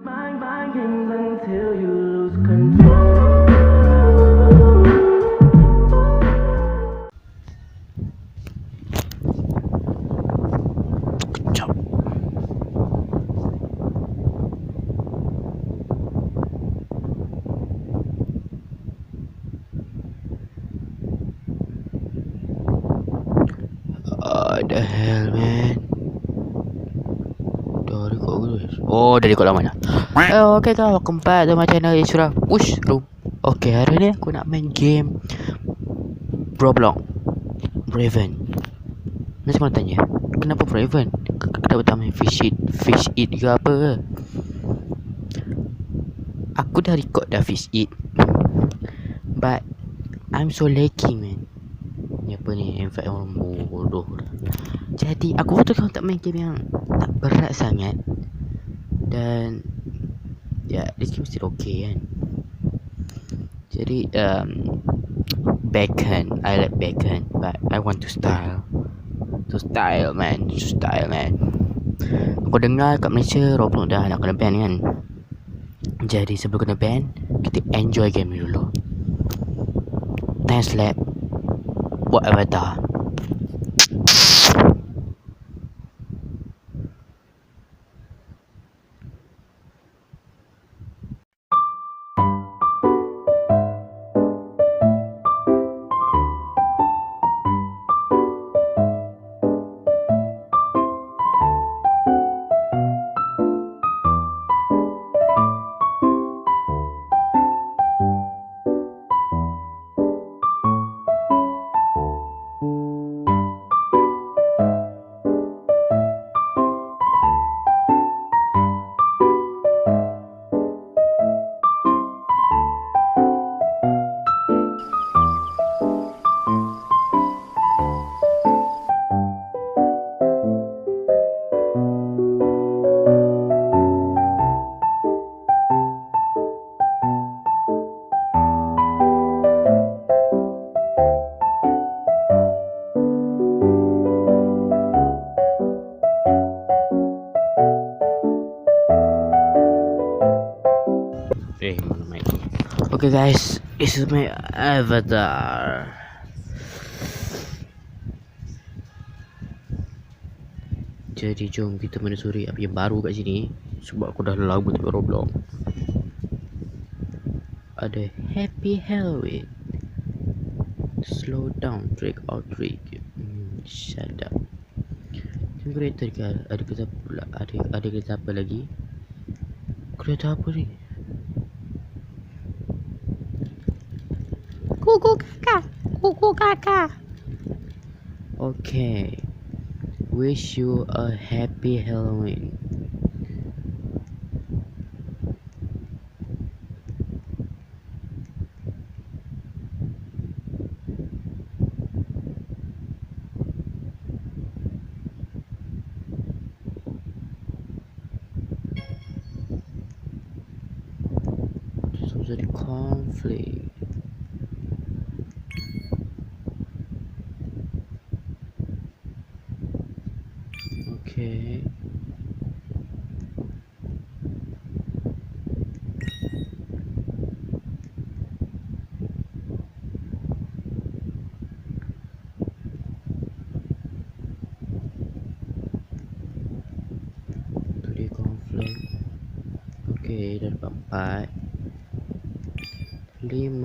Mind games until you lose control. Kejap. The hell, man. Dah record ke tu? Oh, dah record lama dah. Okay guys, welcome back to my channel Isra Push Room. Okay, hari ni aku nak main game Roblox Raven. Mesti kau tanya, kenapa Raven? Kenapa tak main Fish Eat ke apa ke? Aku dah record dah Fish Eat, but I'm so lagging, man. Ni apa ni? In fact, orang bodoh. Jadi aku betul kau tak main game yang tak berat sangat. Dan ya, this game still okay kan. Jadi bacon, I like bacon, but I want to style. To style man. Aku dengar kat Malaysia Roblox dah nak kena ban kan. Jadi sebelum kena ban, kita enjoy game ni dulu. Time slap buat avatar. Mana mic. Okay guys, this is my avatar. Jadi jom kita menelusuri apa yang baru kat sini. Sebab aku dah lama tak main Roblox. Ada Happy Halloween, Slow down, trick or treat. Shut up. Kereta ke? Ada kereta pula. Ada kereta apa lagi? Kereta apa ni? Kuku kakak. Okay. Wish you a happy Halloween. So jadi konflik. Okay. Tu dia konflik. Okay, dah dapat 4 5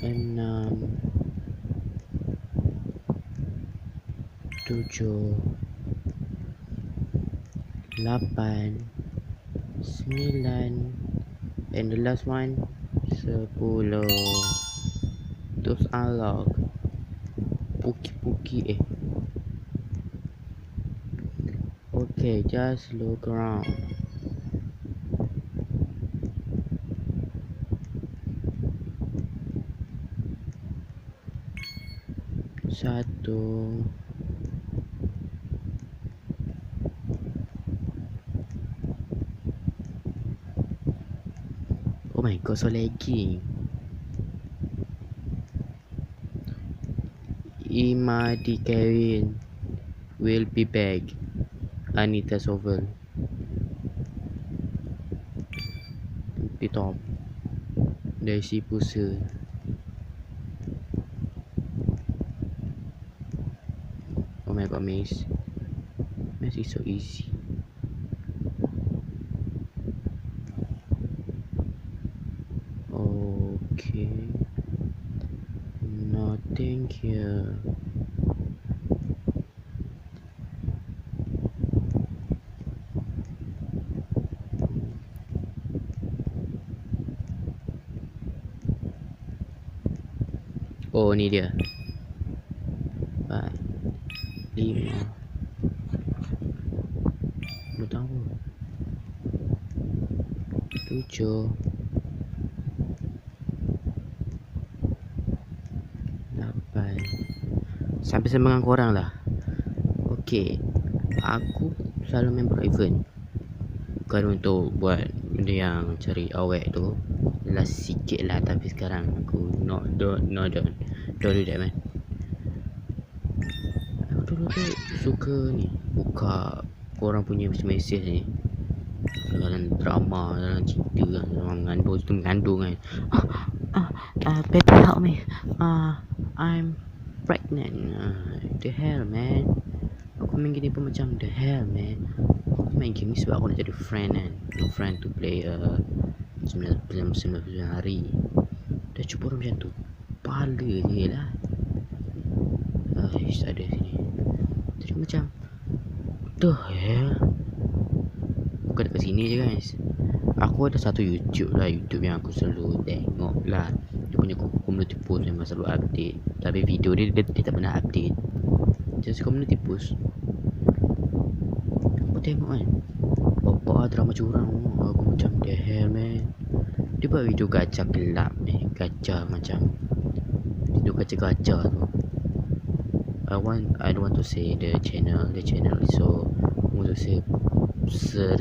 6 7 8 9 and the last one 10. Those unlock. Puki. Okay, just look around. Satu. Oh my god, so laggy. Imadi Kevin will be back. Anita Sovel. Di top. Dari si pulsa. Oh my god, Maze. Maze is so easy. Okay. Nothing here. Oh, ni dia. 4 5 tahu 7 8 sampai sama dengan korang lah. Okay, aku selalu main private, bukan untuk buat benda yang cari awet tu. Last sikit lah, tapi sekarang aku don't do that, man. Aku dulu tu suka ni, buka korang punya mesej ni dalam drama, dalam cerita kan, dalam mengandung kan. Baby help me, I'm pregnant. The hell, man. Aku main gini pun macam the hell, man. Aku main game ni sebab aku nak jadi friend kan. No friend to play 9 hari. Dah cuba orang macam tu, pala je lah. Tak ada sini. Jadi macam the hell. Bukan dekat sini je guys. Aku ada satu YouTube yang aku selalu tengok lah. Dia punya community post memang selalu update, tapi video dia tak pernah update. Just community post. Aku tengok kan, bapak drama curang. Aku macam the hell, man. Dia buat video gacha gelap ni, gacha macam video gacha tu. I don't want to say the channel so I want to say 1000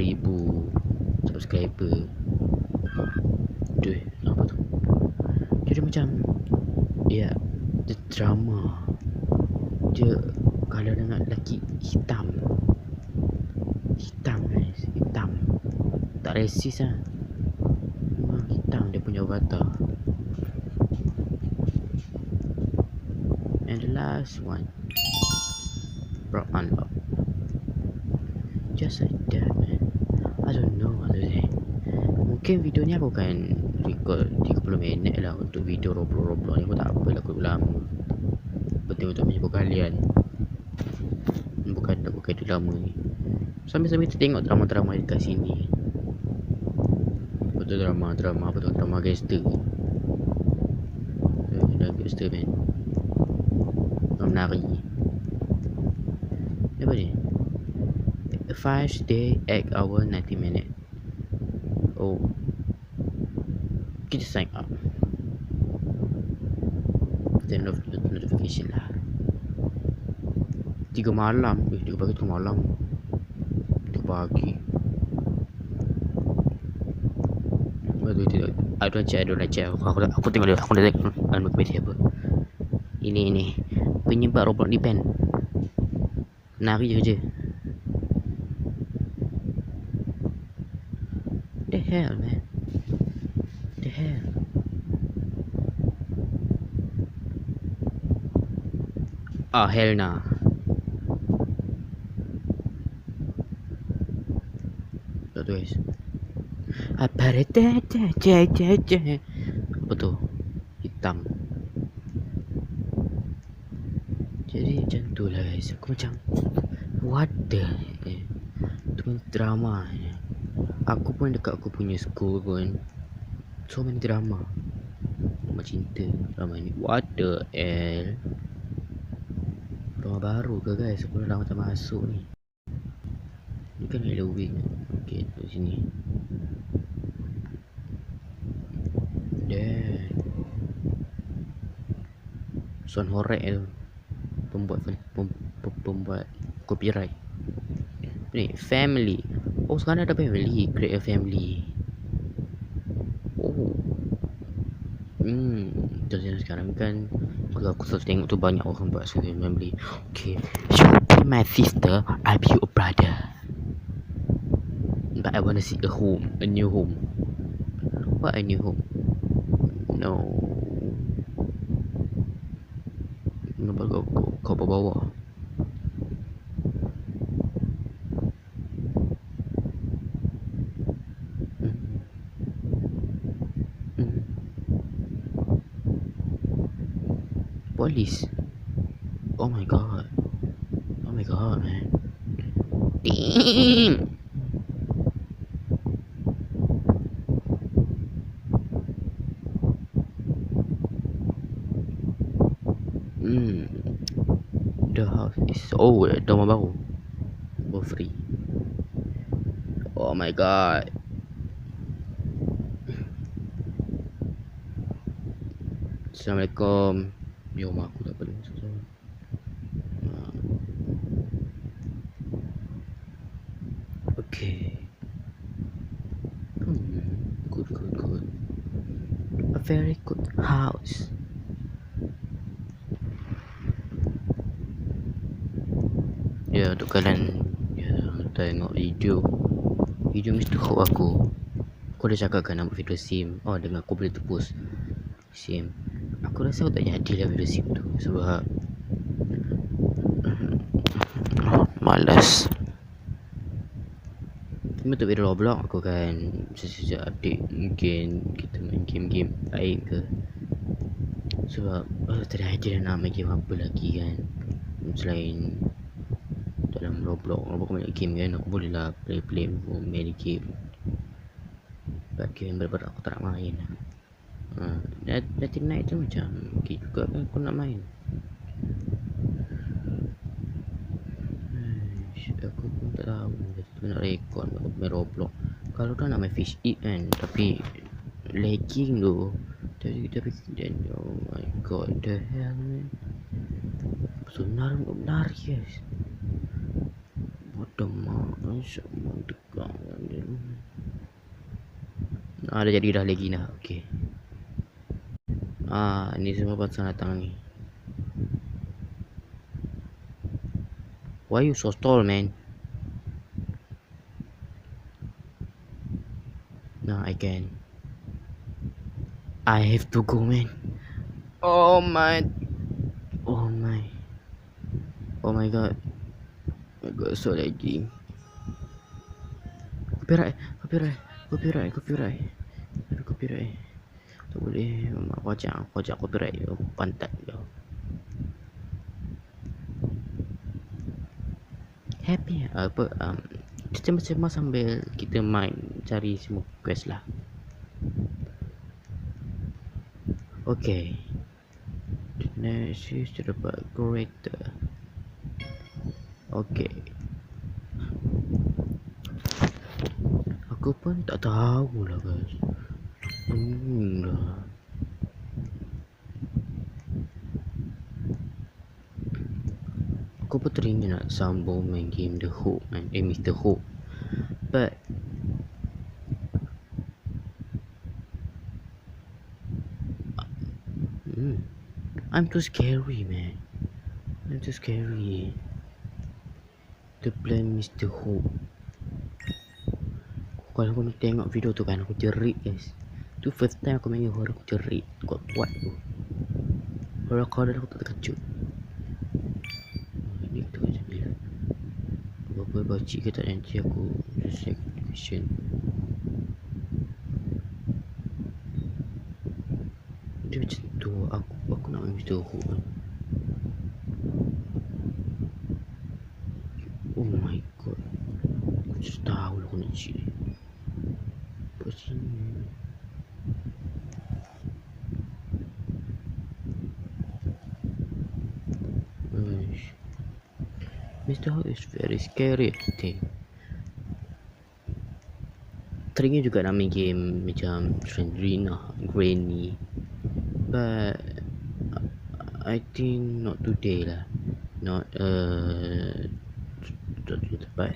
subscriber. Duh, apa tu? Dia macam dia drama. Dia kalau dengan lelaki hitam guys, hitam. Tak resis lah, memang hitam dia punya avatar. And the last one, brought unlock. Just like that, man. I don't know what to say. Mungkin video ni aku akan record 30 minit lah untuk video Roblox ni. Aku tak apa lah, aku lama. Penting untuk menghibur kalian, bukan aku kata lama ni. Sambil-sambil kita tengok drama-drama dekat sini. Betul, drama apa tu? Drama gangster. Gangster, man. Menari. Apa ni? 5 day 8 hour 90 minute. Oh, kita sign up. Turn off notification lah. 3 malam. 3 pagi 3 malam. 3 pagi. I don't check. Aku tengok dia. Aku dah tengok media apa. Ini penyebab Roblox ni ban. Nari je. The hell, man. The hell. Hell nah. Tak tu guys. Apa tu? Hitam. Jadi macam tu lah guys. Aku macam what the hell? Tu drama. Aku pun dekat aku punya school pun so many drama. Drama cinta, drama ni. What the hell? Drama baru ke guys? Aku dah lama tak masuk ni. Ni kan Halloween. Okay, tu sini. Damn. Sound horror tu. Pembuat copyright. Ni family. Oh, sekarang ada family. Create a family. Oh. Terus sekarang kan kalau aku selalu tengok tu banyak orang buat family. Okay, you be my sister, I'll be your brother. But I wanna see a new home. What a new hope. No. Kenapa kau bawah? Police. Oh my god. Oh my god, man. Damn. The house is rumah baru. For free. Oh my god. Assalamualaikum. Ni rumah aku tak boleh masuk sana. Okay. Good. A very good house. Ya, untuk kalian tengok video Mr. Hope aku dah cakapkan nama video sim. Oh, dengan aku boleh tebus sim. Aku rasa aku tak jadi lah video sim tu sebab malas. Cuma untuk video Roblox aku kan sejak update mungkin kita main game-game lain ke. Sebab tak ada idea nak main game apa lagi kan selain dalam Roblox banyak game kan. Aku boleh lah play main game. Sebab game berat-berat aku tak nak main lah. Nanti night tu macam okay juga kan aku nak main. Aku pun tak tahu aku nak rekod aku main Roblox. Kalau dah nak main Fish Eat kan, tapi lagging tu. Tapi oh my god, the hell man. Benar guys. Bodoh mak, semua dekat dia. Dah jadi dah lagi dah. Okey. Ni semua pasal datang ni. Why you so tall, man? No, I can. I have to go, man. Oh my god. I got so laggy. Copyright. Ada copyright. Tak boleh. Wajak copyright. Pantat kau. Happy apa kita macam sambil kita main cari semua quest lah. Okay. Next is to dapat creator. Okay. Aku pun tak tahu lah guys. Aku pun teringin nak sambung main game The Hope man. Mr. Hope. But I'm too scary man. I'm too scary to play Mr. Hope. Kalau aku tengok video tu kan aku jerit guys. Tu first time aku main horror aku jerit. Kuat tu. Horror aku tak terkejut. Ini tu macam bila apa bacik ke tak nanti aku selesai question. Dia macam tu aku nak main Mr. Hope kan. Oh my god. Aku just tahu lah aku nak cheat. Kat sini. Mr. Hope is very scary I think. Teringin juga nak main game macam Sandrina, Granny. But I think not today lah. Not tak tepat.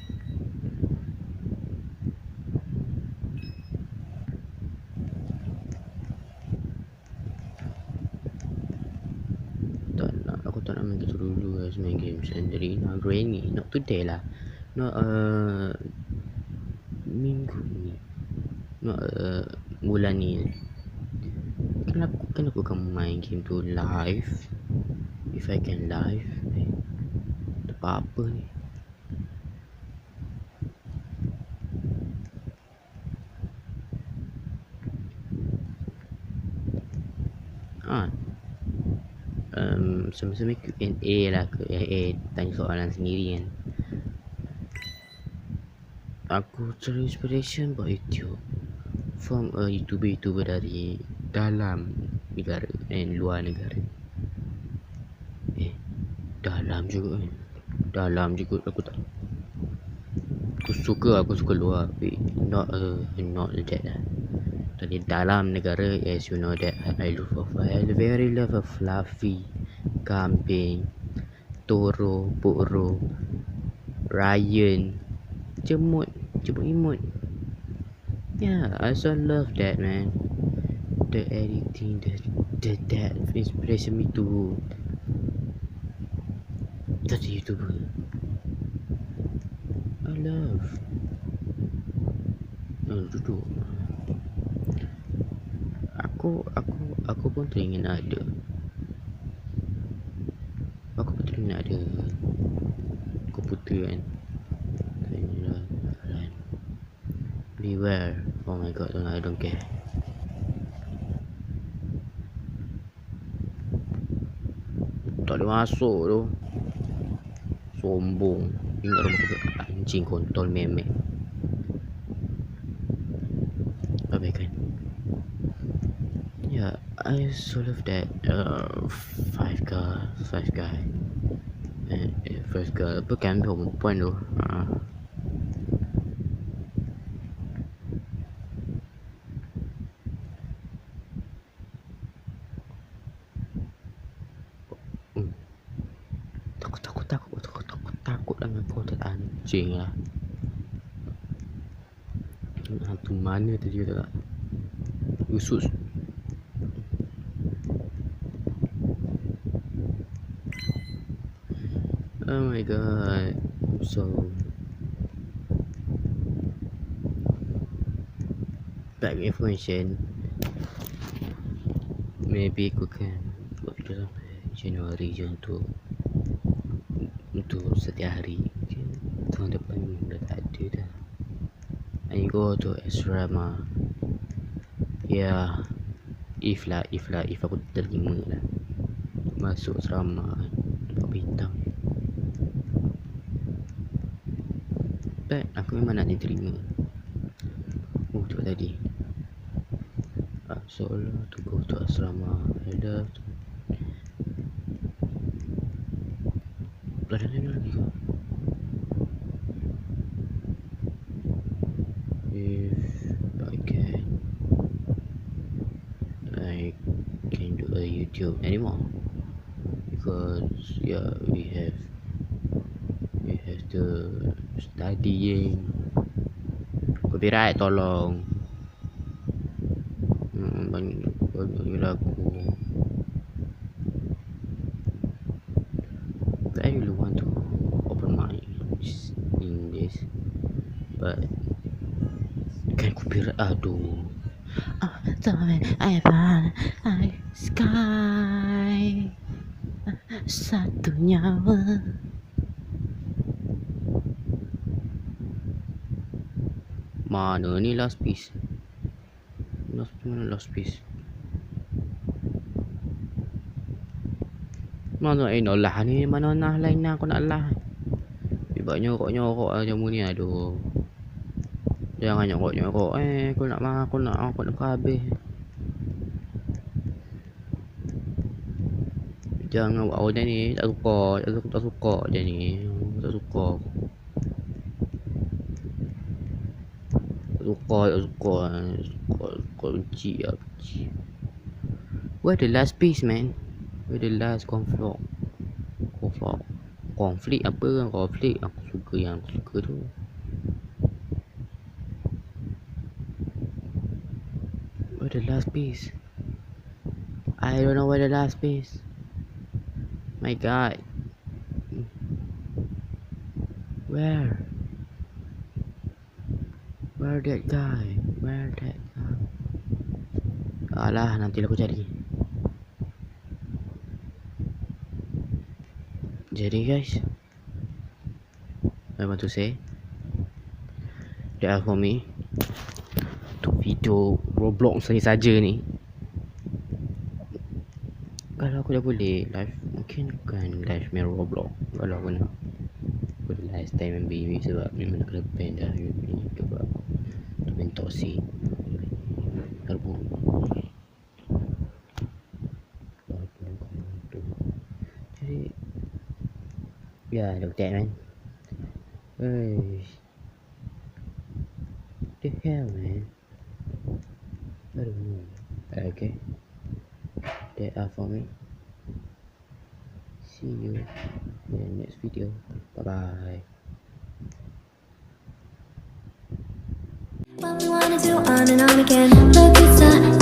Aku tak nak main gitu dulu guys. Main game Sandrina, Granny. Not today lah. Not minggu ni. Bulan ni kenapa kamu main game tu live? If I can live, apa ni? Sama-sama Q&A lah, Q&A tanya soalan sendiri kan. Aku cari inspiration buat YouTube from a YouTuber dari dalam negara dan luar negara. Dalam juga kan. Dalam juga aku tak. Aku suka luar, tapi not that lah. Dari dalam negara, as you know that I very love a Fluffy, Kambing, Toro, Poro, Ryan, Jemut imut. Yeah, I also love that, man. The editing, that inspiration me to jadi YouTuber. I love. Duduk. Aku pun teringin ada. Komputer kan. Beware. Oh my god, I don't care. Tak boleh masuk tu. Sombong. Ingat rumah anjing kontol memek. Abaikan. Yeah, I so love that Five Guy. First guy apa kan perempuan tu. Takut dengan kotak anjing lah. Hantu mana tadi tak? Usus. Oh my god. So back information. Maybe aku kan buat video sampai Januari je untuk setiap hari. Tahun depan dah tak ada dah. I go to asrama. Yeah, if aku terima lah masuk asrama dapat bintang. But aku memang nak diterima. Cepat tadi. So to go to asrama. I love to. Ada lagi ke? If I can do a YouTube anymore, because yeah, we have to studying. Copyright tolong. Banyak lagu. I really want to open my in this, but kan copyright. Aduh. I found sky satu nyawa. Mana ni last piece? Mana last piece? Mana lah ni? Mana nah lain aku nak lah. Tiba nyorok aja mu ni, aduh. Jangan nyorok. Aku nak habis. Jangan buat macam ni. Tak suka je ni. Tak suka. Benci. Where the last piece, man? Where the last conflict apa kan? Konflik aku suka tu. Where the last piece? I don't know where the last piece. My god. Where that guy? Where that Alah, nanti aku cari. Jadi guys, I want to say that for me untuk video Roblox saya saja ni, kalau aku dah boleh live, mungkin kan live main Roblox. Kalau aku nak boleh last time main baby, sebab memang nak kena ban dah ni, sebab tu main toxic. Harbu jadi ya, look that man. Hey, the hell man. I don't know. Okay, that are for me. See you in the next video. Bye bye. What we wanna do on and on again. Look, it's not